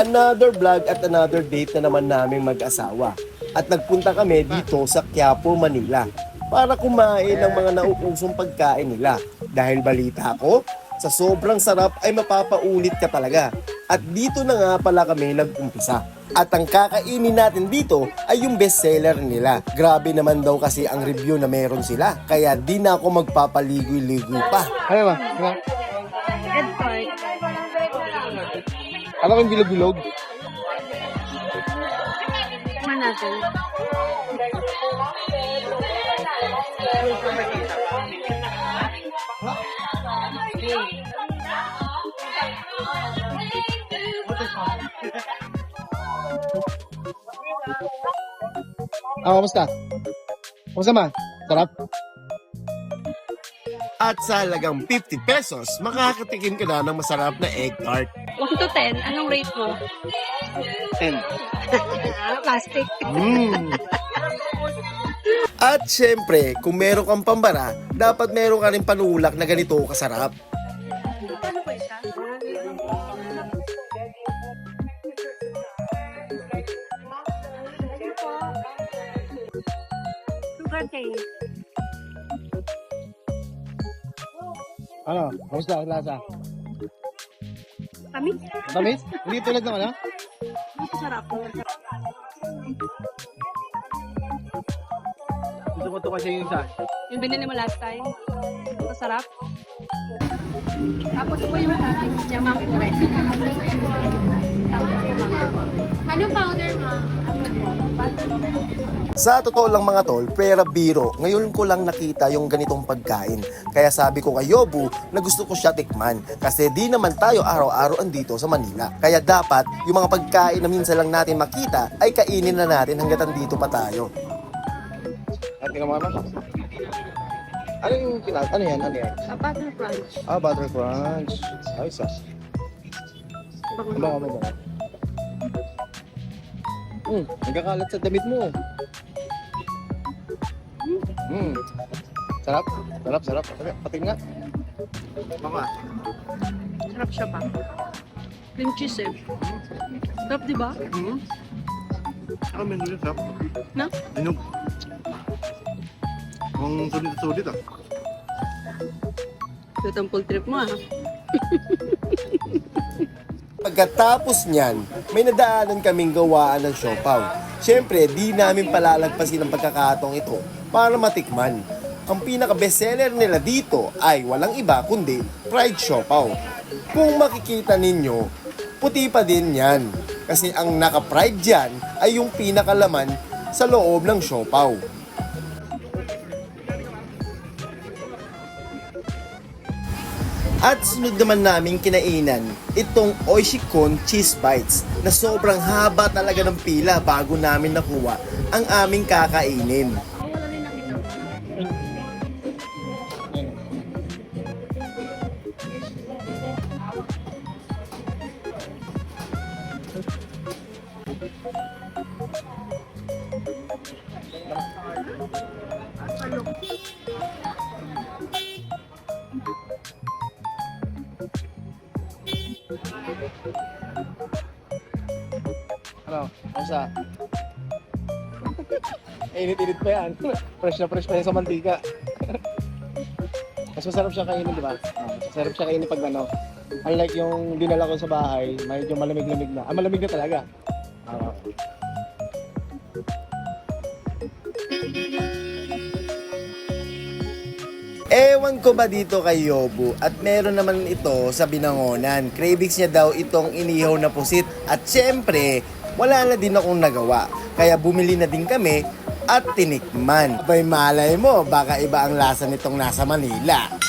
Another vlog at another date na naman naming mag-asawa. At nagpunta kami dito sa Quiapo, Manila para kumain ng mga nauusong pagkain nila. Dahil balita ko, sa sobrang sarap ay mapapaulit ka talaga. At dito na nga pala kami nag-umpisa. At ang kakainin natin dito ay yung bestseller nila. Grabe naman daw kasi ang review na meron sila. Kaya di na ako magpapaligoy-ligoy pa. Ano ba? Red part. Ano kang bilog-bilog? Tingnan natin. Kamusta? Kamusta ma? Sarap? At sa halagang 50 pesos, makakatikim ka na ng masarap na egg tart. 1 to 10, anong rate mo? 10. Plastic. At syempre, kung meron kang pambara, dapat meron ka rin panulak na ganito kasarap. Ano ba siya? Sugar cane. Ano? Kamusta? Lasa? Kami? Tamis? Hindi tulad ng ano? Ito sarap. Gusto ko to kasi yung isa. Yung binili mo last time. Ito sarap. Tapos po yung yamang pure. Ano powder mo? Sa totoo lang mga tol, pera biro, ngayon ko lang nakita yung ganitong pagkain. Kaya sabi ko kay Yobu na gusto ko siya tikman. Kasi di naman tayo araw-araw andito sa Manila. Kaya dapat yung mga pagkain na minsan lang natin makita ay kainin na natin hanggat andito pa tayo. At tingnan mo naman. Ano yung kinat? Ano yan? Ano yan? Butter crunch. Ah, butter crunch. Ayos ah. Bango mo ba? Nagkakalat sa damit mo. Sarap? Sarap, sarap. Pating nga. Baka. Sarap siya pa. Cream cheese eh. Sarap diba? Ano may nulit sarap? Na? Inog. Kung sulit ah. Ito ang full trip mo ah. Pagkatapos niyan, may nadaanan kaming gawaan ng siopaw. Siyempre, di namin palalagpasin ang pagkakataong ito para matikman. Ang pinaka-bestseller nila dito ay walang iba kundi fried siopaw. Kung makikita ninyo, puti pa din yan. Kasi ang naka-fried dyan ay yung pinakalaman sa loob ng siopaw. At sunod naman namin kinainan itong Oishikon Cheese Bites na sobrang haba talaga ng pila bago namin nakuha ang aming kakainin. Ano? Kamusta? Init-init pa yan. Fresh pa yan sa mantika. Mas masarap siya kainin, di ba? Mas masarap siya kainin pag ano. Unlike yung dinala ko sa bahay, medyo malamig-lamig na. Malamig na talaga. Ewan ko ba dito kay Yobu at meron naman ito sa Binangonan. Cravings niya daw itong inihaw na pusit at syempre wala na din akong nagawa. Kaya bumili na din kami at tinikman. Abay malay mo, baka iba ang lasa nitong nasa Manila.